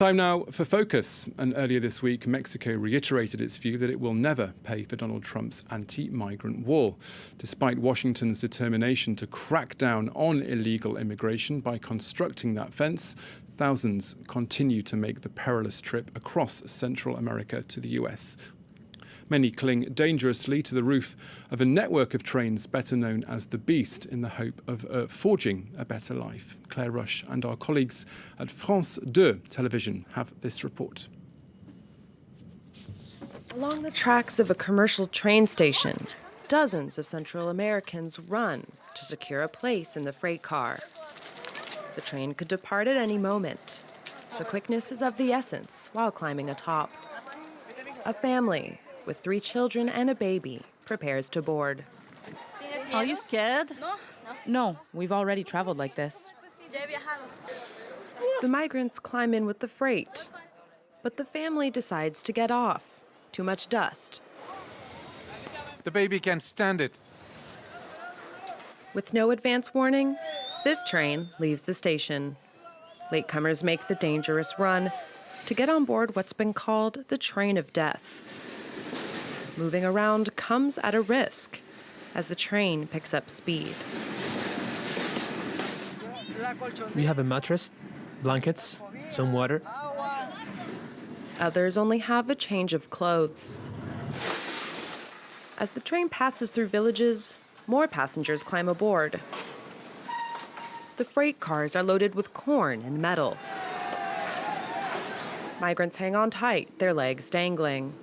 Time now for Focus. And earlier this week, Mexico reiterated its view that it will never pay for Donald Trump's anti-migrant wall. Despite Washington's determination to crack down on illegal immigration by constructing that fence, thousands continue to make the perilous trip across Central America to the US. Many cling dangerously to the roof of a network of trains better known as the Beast in the hope of forging a better life. Claire Rush and our colleagues at France 2 television have this report. Along the tracks of a commercial train station, dozens of Central Americans run to secure a place in the freight car. The train could depart at any moment, so quickness is of the essence while climbing atop. A family with 3 children and a baby prepares to board. Are you scared? No, we've already traveled like this. The migrants climb in with the freight, but the family decides to get off. Too much dust. The baby can't stand it. With no advance warning, this train leaves the station. Latecomers make the dangerous run to get on board what's been called the train of death. Moving around comes at a risk as the train picks up speed. We have a mattress, blankets, some water. Others only have a change of clothes. As the train passes through villages, more passengers climb aboard. The freight cars are loaded with corn and metal. Migrants hang on tight, their legs dangling.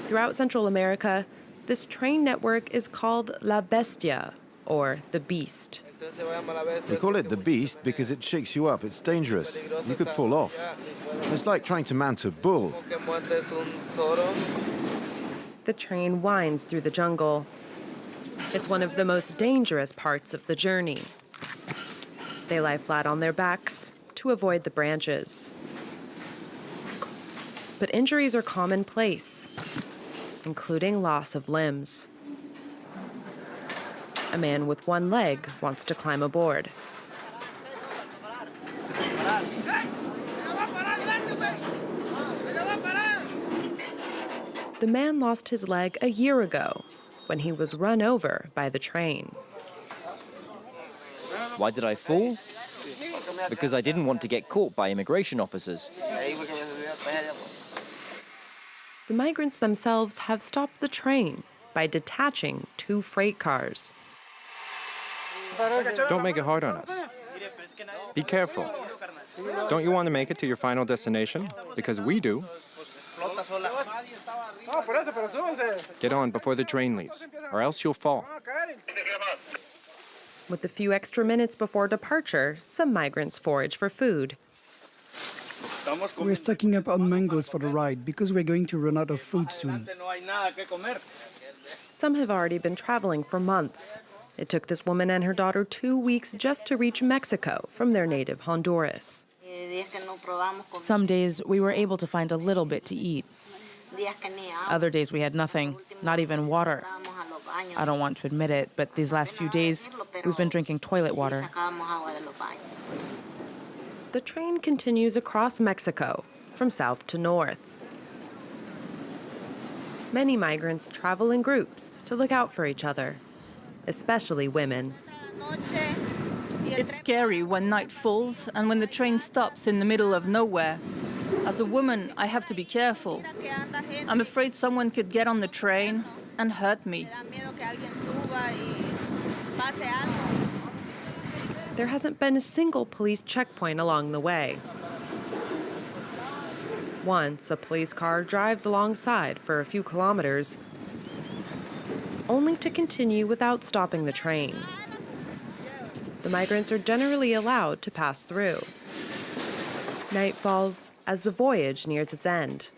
Throughout Central America, this train network is called La Bestia, or the Beast. We call it the Beast because it shakes you up. It's dangerous. You could fall off. It's like trying to mount a bull. The train winds through the jungle. It's one of the most dangerous parts of the journey. They lie flat on their backs to avoid the branches. But injuries are commonplace, including loss of limbs. A man with one leg wants to climb aboard. The man lost his leg a year ago when he was run over by the train. Why did I fall? Because I didn't want to get caught by immigration officers. The migrants themselves have stopped the train by detaching 2 freight cars. Don't make it hard on us. Be careful. Don't you want to make it to your final destination? Because we do. Get on before the train leaves, or else you'll fall. With a few extra minutes before departure, some migrants forage for food. We're stocking up on mangoes for the ride because we're going to run out of food soon. Some have already been traveling for months. It took this woman and her daughter 2 weeks just to reach Mexico from their native Honduras. Some days we were able to find a little bit to eat. Other days we had nothing, not even water. I don't want to admit it, but these last few days we've been drinking toilet water. The train continues across Mexico, from south to north. Many migrants travel in groups to look out for each other, especially women. It's scary when night falls and when the train stops in the middle of nowhere. As a woman, I have to be careful. I'm afraid someone could get on the train and hurt me. There hasn't been a single police checkpoint along the way. Once, a police car drives alongside for a few kilometers, only to continue without stopping the train. The migrants are generally allowed to pass through. Night falls as the voyage nears its end.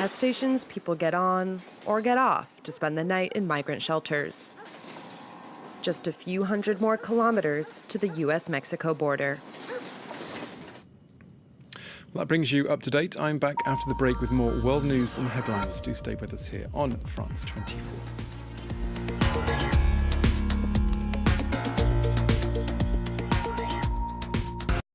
At stations, people get on or get off to spend the night in migrant shelters. Just a few hundred more kilometers to the US-Mexico border. Well, that brings you up to date. I'm back after the break with more world news and headlines. Do stay with us here on France 24.